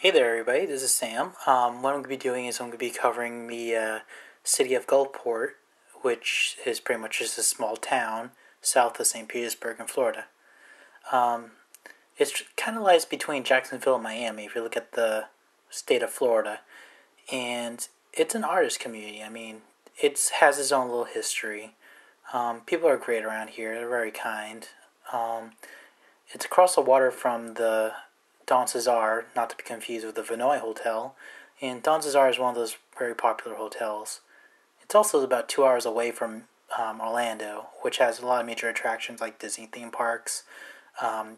Hey there, everybody. This is Sam. What I'm going to be doing is I'm going to be covering the city of Gulfport, which is pretty much just a small town south of St. Petersburg in Florida. Um, it kind of lies between Jacksonville and Miami if you look at the state of Florida. And it's an artist community. I mean, it has its own little history. People are great around here. They're very kind. Um, it's across the water from the Don Cesar, not to be confused with the Vinoy Hotel. And Don Cesar is one of those very popular hotels. It's also about 2 hours away from Orlando, which has a lot of major attractions like Disney theme parks,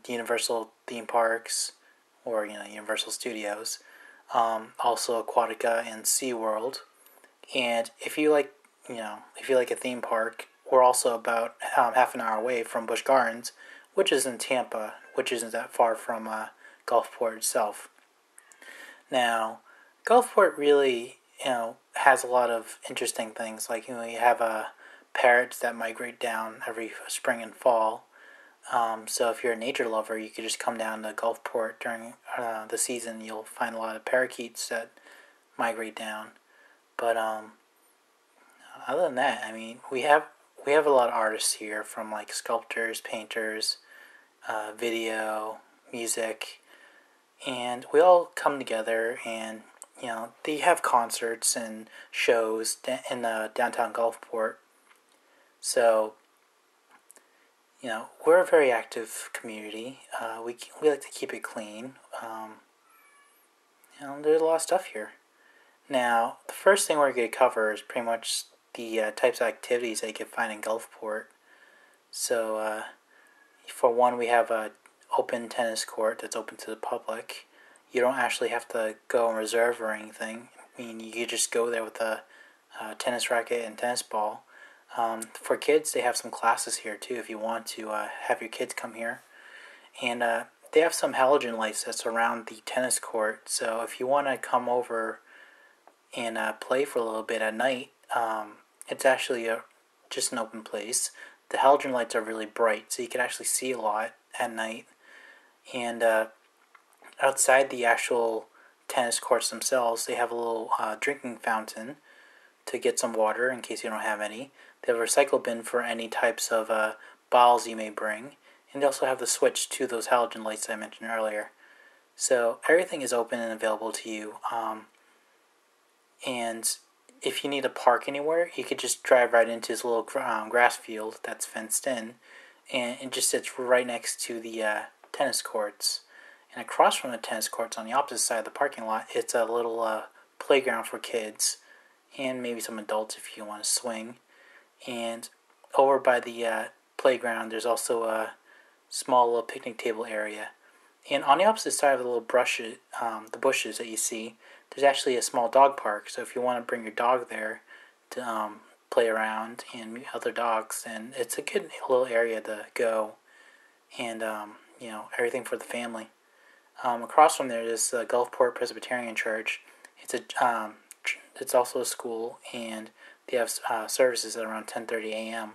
Universal theme parks, or Universal Studios. Also Aquatica and SeaWorld. And if you like a theme park, we're also about half an hour away from Busch Gardens, which is in Tampa, which isn't that far from Gulfport itself. Now, Gulfport really, has a lot of interesting things. Like, you have parrots that migrate down every spring and fall. So if you're a nature lover, you could just come down to Gulfport during the season. You'll find a lot of parakeets that migrate down. But other than that, I mean, we have a lot of artists here, from like sculptors, painters, video, music, and we all come together, and they have concerts and shows in downtown Gulfport. So we're a very active community. We like to keep it clean. There's a lot of stuff here. Now, the first thing we're going to cover is pretty much the types of activities that you can find in Gulfport. So, for one, we have a open tennis court that's open to the public. You don't actually have to go and reserve or anything. I mean, you could just go there with a tennis racket and tennis ball. For kids, they have some classes here too if you want to have your kids come here. And they have some halogen lights that surround the tennis court. So if you want to come over and play for a little bit at night, it's actually just an open place. The halogen lights are really bright, so you can actually see a lot at night. And outside the actual tennis courts themselves, they have a little drinking fountain to get some water in case you don't have any. They have a recycle bin for any types of bottles you may bring. And they also have the switch to those halogen lights I mentioned earlier. So everything is open and available to you. And if you need to park anywhere, you could just drive right into this little grass field that's fenced in. And it just sits right next to the tennis courts. And across from the tennis courts on the opposite side of the parking lot, it's a little playground for kids and maybe some adults if you want to swing. And over by the playground, there's also a small little picnic table area. And on the opposite side of the little the bushes that you see, there's actually a small dog park. So if you want to bring your dog there to play around and meet other dogs, then it's a good little area to go. And everything for the family. Across from there is the Gulfport Presbyterian Church. It's also a school, and they have services at around 10:30 a.m.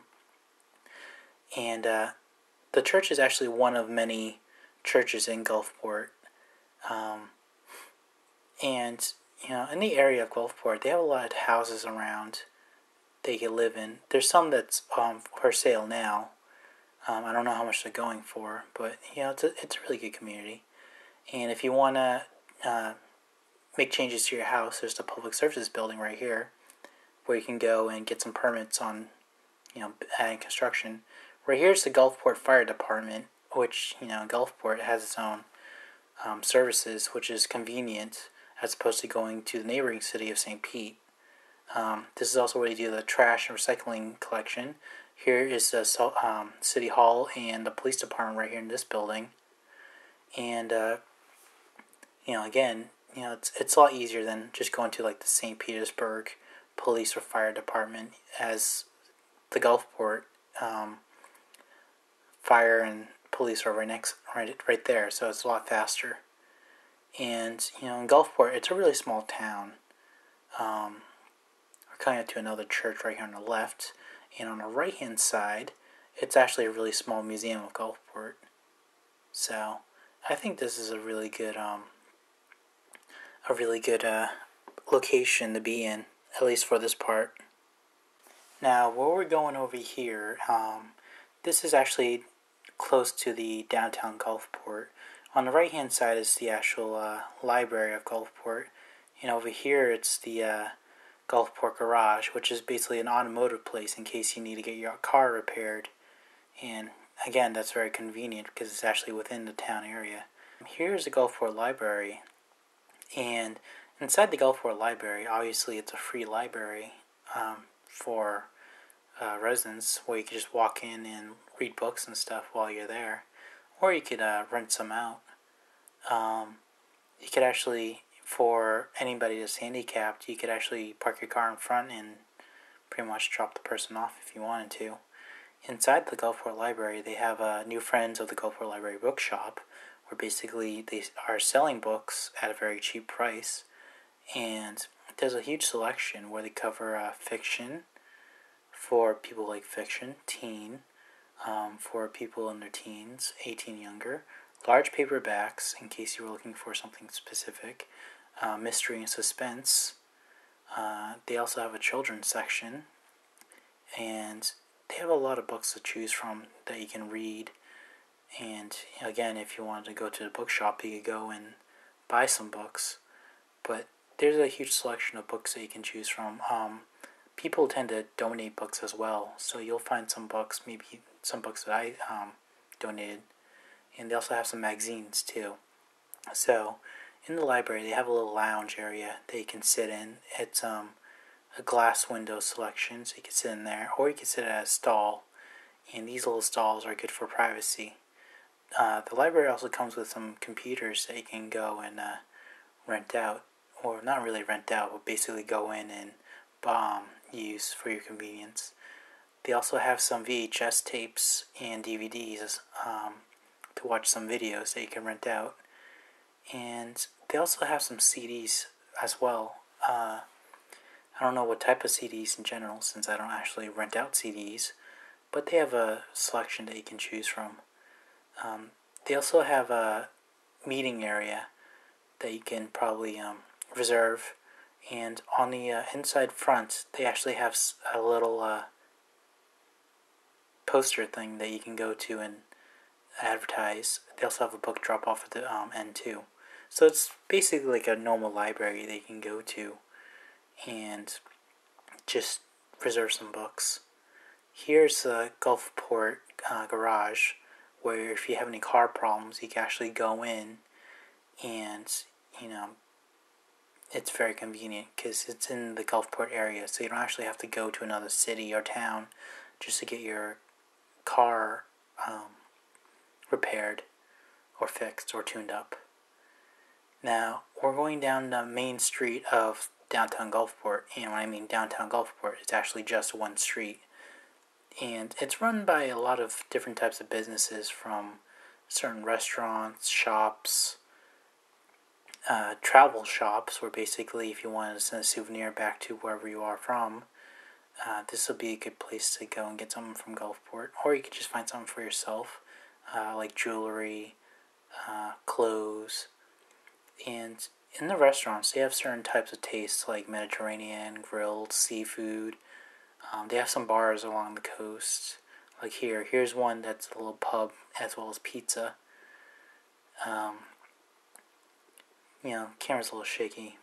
And the church is actually one of many churches in Gulfport. And in the area of Gulfport, they have a lot of houses around they can live in. There's some that's for sale now. I don't know how much they're going for, but it's a really good community. And if you want to make changes to your house, there's the Public Services Building right here, where you can go and get some permits on, adding construction. Right here is the Gulfport Fire Department, which, Gulfport has its own services, which is convenient as opposed to going to the neighboring city of St. Pete. This is also where they do the trash and recycling collection. Here is the City Hall and the Police Department right here in this building. And, again, it's a lot easier than just going to like the St. Petersburg Police or Fire Department, as the Gulfport Fire and Police are right there, so it's a lot faster. And in Gulfport, it's a really small town. We're coming up to another church right here on the left, and on the right hand side, it's actually a really small museum of Gulfport. So I think this is a really good a really good location to be in, at least for this part. Now, where we're going over here, this is actually close to the downtown Gulfport. On the right-hand side is the actual library of Gulfport, and over here it's the Gulfport Garage, which is basically an automotive place in case you need to get your car repaired. And again, that's very convenient because it's actually within the town area. Here's the Gulfport Library, and inside the Gulfport Library, obviously it's a free library for residents, where you can just walk in and read books and stuff while you're there, or you could rent some out. You could actually, for anybody that's handicapped, you could actually park your car in front and pretty much drop the person off if you wanted to. Inside the Gulfport Library, they have a New Friends of the Gulfport Library bookshop, where basically they are selling books at a very cheap price, and there's a huge selection where they cover fiction, for people like fiction, teen, for people in their teens, 18 younger, large paperbacks in case you were looking for something specific, mystery and suspense. They also have a children's section, and they have a lot of books to choose from that you can read. And again, if you wanted to go to the bookshop, you could go and buy some books. But there's a huge selection of books that you can choose from. People tend to donate books as well, so you'll find some books, maybe some books that I donated, and they also have some magazines too. So in the library, they have a little lounge area that you can sit in. It's a glass window selection, so you can sit in there, or you can sit at a stall, and these little stalls are good for privacy. The library also comes with some computers that you can go and rent out, or not really rent out, but basically go in and use for your convenience. They also have some VHS tapes and DVDs to watch some videos that you can rent out. And they also have some CDs as well. I don't know what type of CDs in general, since I don't actually rent out CDs, but they have a selection that you can choose from. They also have a meeting area that you can probably reserve. And on the inside front, they actually have a little poster thing that you can go to and advertise. They also have a book drop-off at the end too. So it's basically like a normal library that you can go to and just reserve some books. Here's the Gulfport Garage, where if you have any car problems, you can actually go in and, it's very convenient because it's in the Gulfport area, so you don't actually have to go to another city or town just to get your car repaired or fixed or tuned up. Now, we're going down the main street of downtown Gulfport, and when I mean downtown Gulfport, it's actually just one street. And it's run by a lot of different types of businesses, from certain restaurants, shops, travel shops, where basically if you wanted to send a souvenir back to wherever you are from, this will be a good place to go and get something from Gulfport. Or you could just find something for yourself, like jewelry, clothes. And in the restaurants, they have certain types of tastes, like Mediterranean, grilled, seafood. They have some bars along the coast. Like here's one that's a little pub, as well as pizza. Camera's a little shaky,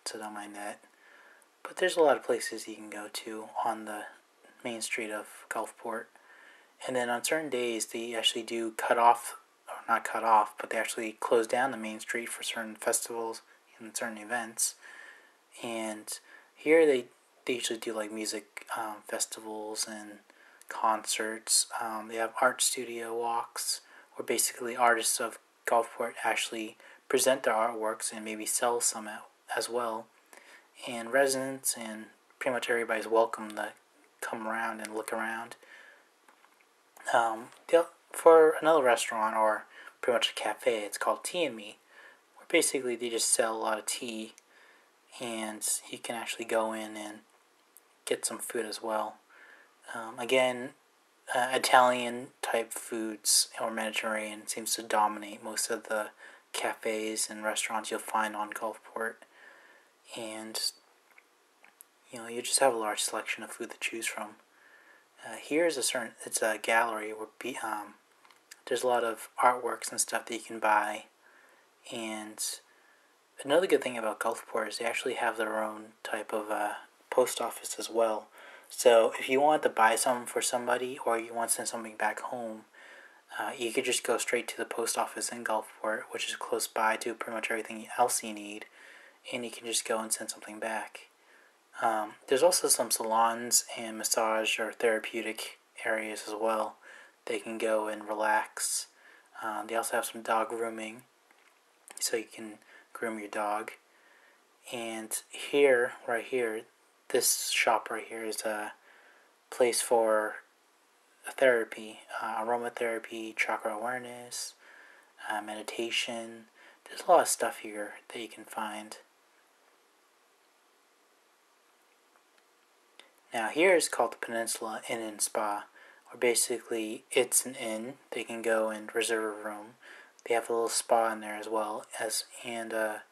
so don't mind that. But there's a lot of places you can go to on the main street of Gulfport. And then on certain days, they actually do cut off, or not cut off, but they actually close down the main street for certain festivals and certain events. And here they usually do like music festivals and concerts. They have art studio walks, where basically artists of Gulfport actually present their artworks and maybe sell some as well. And residents and pretty much everybody's welcome to come around and look around. For another restaurant, or pretty much a cafe, it's called Tea and Me, where basically they just sell a lot of tea, and you can actually go in and get some food as well. Again, Italian type foods or Mediterranean seems to dominate most of the cafes and restaurants you'll find on Gulfport. And, you just have a large selection of food to choose from. Here's it's a gallery where there's a lot of artworks and stuff that you can buy. And another good thing about Gulfport is they actually have their own type of post office as well. So if you want to buy something for somebody or you want to send something back home, you could just go straight to the post office in Gulfport, which is close by to pretty much everything else you need, and you can just go and send something back. There's also some salons and massage or therapeutic areas as well. They can go and relax. They also have some dog grooming, so you can groom your dog. And right here, this shop right here is a place for therapy, aromatherapy, chakra awareness, meditation. There's a lot of stuff here that you can find. Now here is called the Peninsula Inn and Spa, where basically it's an inn. They can go and reserve a room. They have a little spa in there as well and a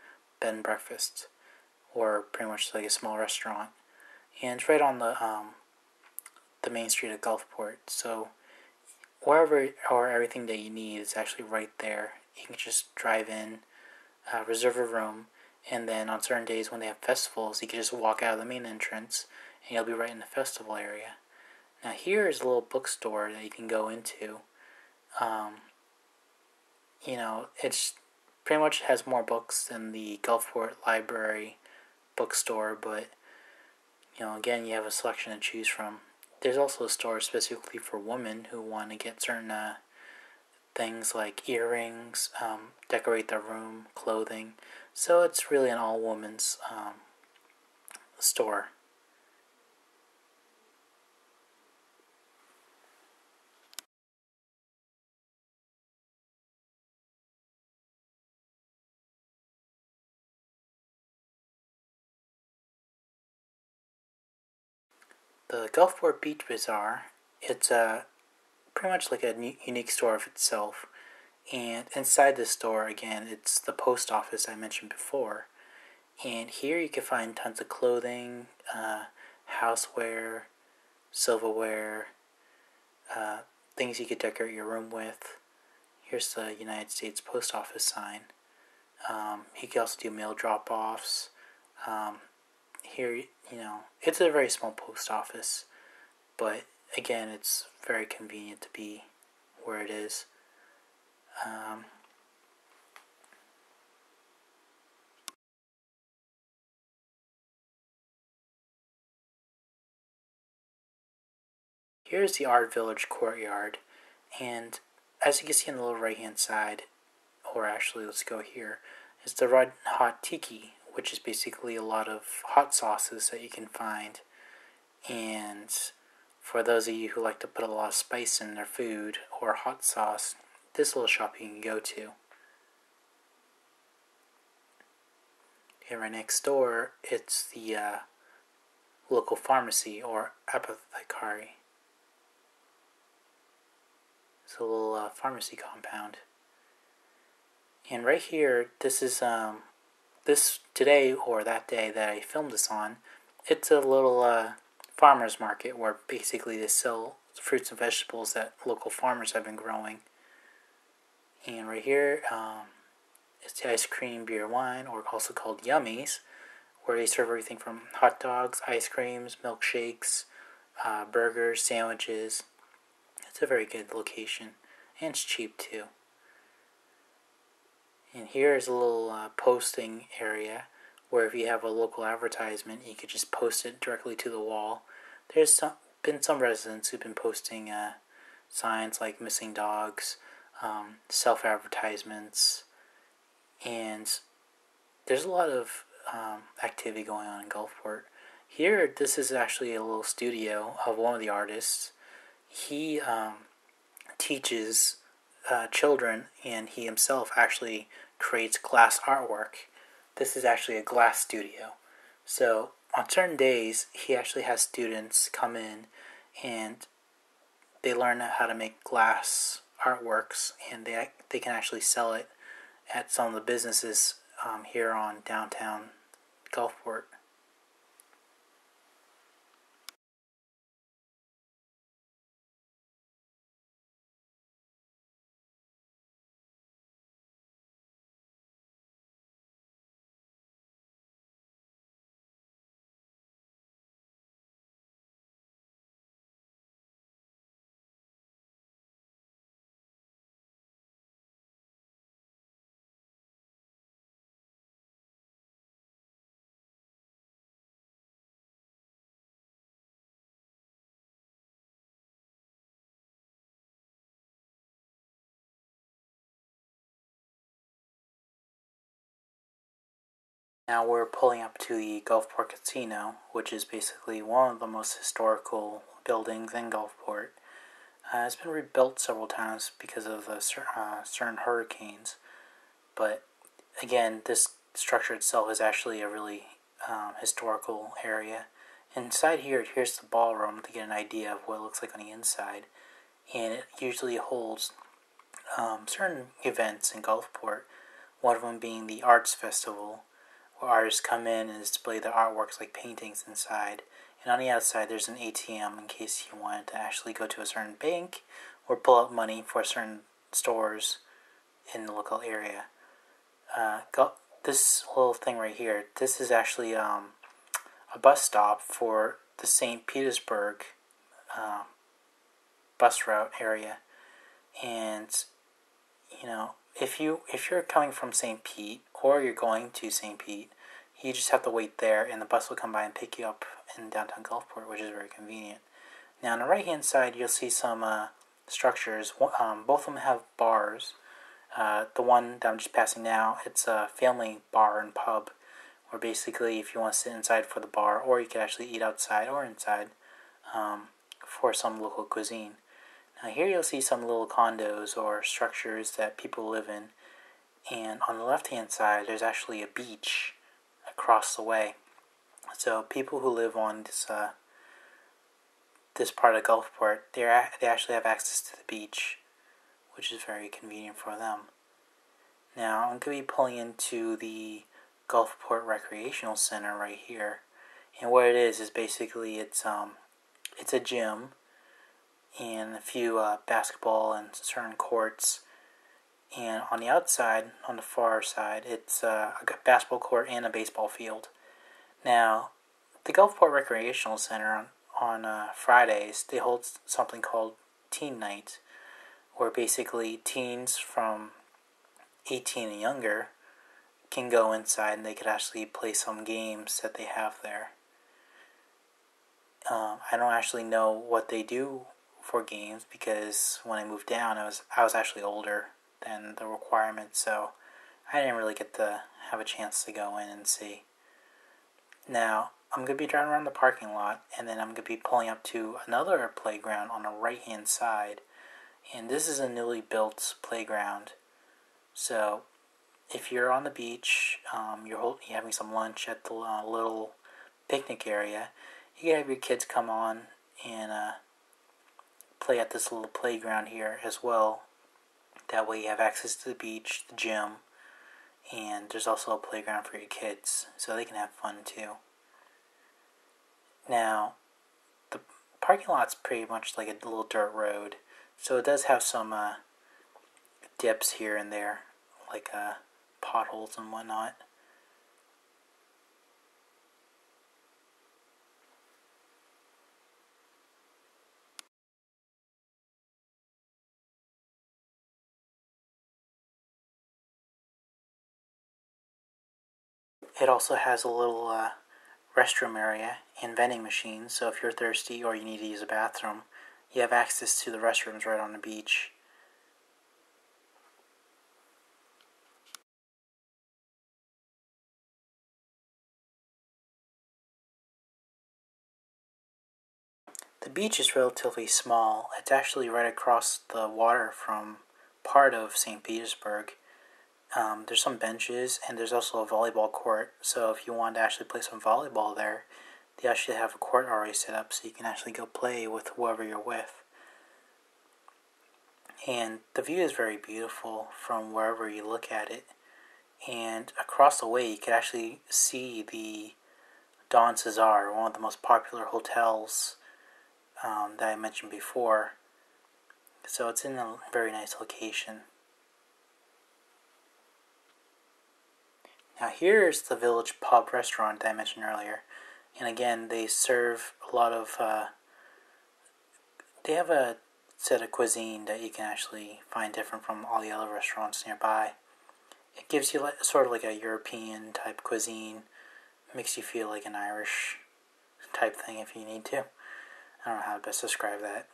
bed and breakfast, or pretty much like a small restaurant. And it's right on the main street of Gulfport. So wherever or everything that you need is actually right there. You can just drive in, reserve a room, and then on certain days when they have festivals, you can just walk out of the main entrance and you'll be right in the festival area. Now here is a little bookstore that you can go into. It's pretty much has more books than the Gulfport Library bookstore, but again, you have a selection to choose from. There's also a store specifically for women who want to get certain things like earrings, decorate their room, clothing. So it's really an all-women's store. The Gulfport Beach Bazaar, it's pretty much like a unique store of itself. And inside the store, again, it's the post office I mentioned before. And here you can find tons of clothing, houseware, silverware, things you could decorate your room with. Here's the United States Post Office sign. You can also do mail drop-offs. Here, it's a very small post office, but again, it's very convenient to be where it is. Here's the Art Village courtyard, and as you can see on the little right-hand side, or actually, let's go here, is the Red Hot Tiki, which is basically a lot of hot sauces that you can find. And for those of you who like to put a lot of spice in their food or hot sauce, this little shop you can go to. And right next door, it's the local pharmacy or apothecary. It's a little pharmacy compound. And right here, this is this today or that day that I filmed this on. It's a little farmer's market where basically they sell fruits and vegetables that local farmers have been growing. And right here, it's the ice cream, beer, wine, or also called Yummies, where they serve everything from hot dogs, ice creams, milkshakes, burgers, sandwiches. It's a very good location, and it's cheap too. And here is a little posting area where if you have a local advertisement, you could just post it directly to the wall. There's been some residents who've been posting signs like missing dogs, self-advertisements, and there's a lot of activity going on in Gulfport. Here, this is actually a little studio of one of the artists. He teaches children, and he himself actually creates glass artwork. This is actually a glass studio. So on certain days, he actually has students come in and they learn how to make glass artworks, and they can actually sell it at some of the businesses here on downtown Gulfport. Now we're pulling up to the Gulfport Casino, which is basically one of the most historical buildings in Gulfport. It's been rebuilt several times because of certain hurricanes, but again, this structure itself is actually a really historical area. Inside here, here's the ballroom to get an idea of what it looks like on the inside, and it usually holds certain events in Gulfport, one of them being the Arts Festival, where artists come in and display their artworks like paintings inside. And on the outside, there's an ATM in case you wanted to actually go to a certain bank or pull out money for certain stores in the local area. This little thing right here, this is actually a bus stop for the St. Petersburg bus route area. And, you know, if you're coming from St. Pete or you're going to St. Pete, you just have to wait there and the bus will come by and pick you up in downtown Gulfport, which is very convenient. Now on the right hand side you'll see some structures. Both of them have bars. The one that I'm just passing now, it's a family bar and pub, where basically if you want to sit inside for the bar, or you can actually eat outside or inside for some local cuisine. Now here you'll see some little condos or structures that people live in, and on the left hand side there's actually a beach across the way. So people who live on this part of Gulfport, they actually have access to the beach, which is very convenient for them. Now I'm going to be pulling into the Gulfport Recreational Center right here, and what it is basically it's a gym and a few basketball and certain courts. And on the outside, on the far side, it's a basketball court and a baseball field. Now, the Gulfport Recreational Center on Fridays, they hold something called Teen Night, where basically teens from 18 and younger can go inside and they could actually play some games that they have there. I don't actually know what they do for games because when I moved down, I was actually older than the requirement, so I didn't really get to have a chance to go in and see. Now, I'm going to be driving around the parking lot, and then I'm going to be pulling up to another playground on the right-hand side, and this is a newly built playground. So, if you're on the beach, you're having some lunch at the little picnic area, you can have your kids come on and play at this little playground here as well. That way you have access to the beach, the gym, and there's also a playground for your kids, so they can have fun too. Now, the parking lot's pretty much like a little dirt road, so it does have some dips here and there, like potholes and whatnot. It also has a little restroom area and vending machines, so if you're thirsty or you need to use a bathroom, you have access to the restrooms right on the beach. The beach is relatively small. It's actually right across the water from part of St. Petersburg. There's some benches, and there's also a volleyball court, so if you want to actually play some volleyball there, they actually have a court already set up so you can actually go play with whoever you're with. And the view is very beautiful from wherever you look at it. And across the way, you could actually see the Don Cesar, one of the most popular hotels that I mentioned before. So it's in a very nice location. Now here's the Village Pub restaurant that I mentioned earlier. And again, they serve a lot of, they have a set of cuisine that you can actually find different from all the other restaurants nearby. It gives you sort of like a European type cuisine. Makes you feel like an Irish type thing if you need to. I don't know how to best describe that.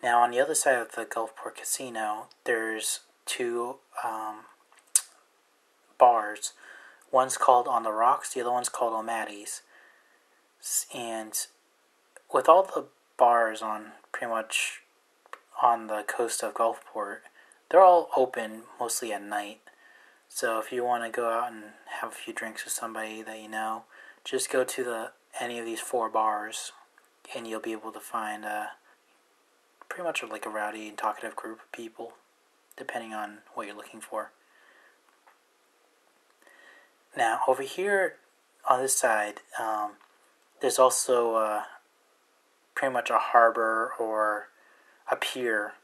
Now on the other side of the Gulfport Casino, there's two bars. One's called On the Rocks, the other one's called O'Matty's. And with all the bars on pretty much on the coast of Gulfport, they're all open mostly at night. So if you want to go out and have a few drinks with somebody that you know, just go to any of these four bars, and you'll be able to find pretty much like a rowdy and talkative group of people, depending on what you're looking for. Now over here on this side, there's also pretty much a harbor or a pier.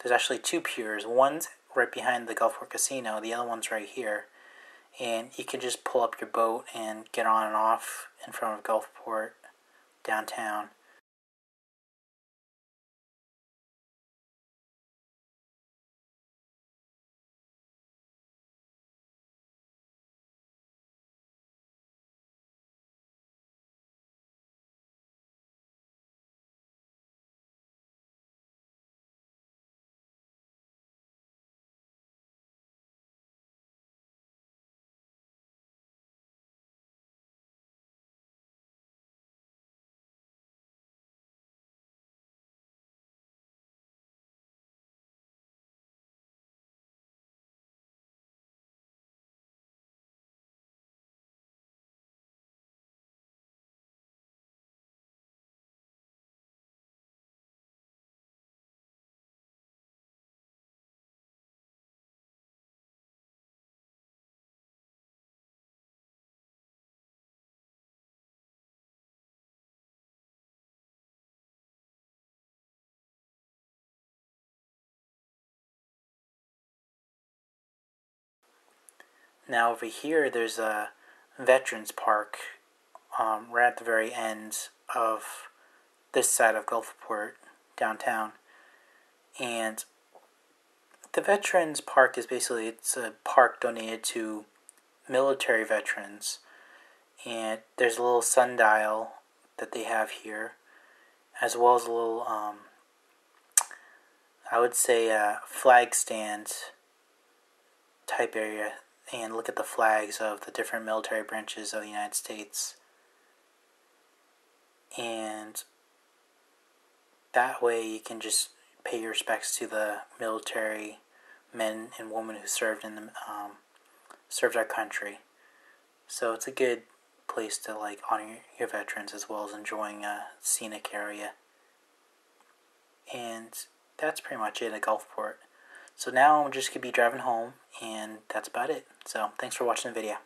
There's actually two piers. One's right behind the Gulfport Casino. The other one's right here. And you can just pull up your boat and get on and off in front of Gulfport downtown. Now over here, there's a Veterans Park right at the very end of this side of Gulfport downtown. And The Veterans Park is basically, it's a park donated to military veterans, and there's a little sundial that they have here, as well as a little, I would say, flag stand type area, and look at the flags of the different military branches of the United States. And that way you can just pay your respects to the military men and women who served in the served our country. So it's a good place to like honor your veterans as well as enjoying a scenic area. And that's pretty much it at Gulfport. So now I'm just going to be driving home, and that's about it. So thanks for watching the video.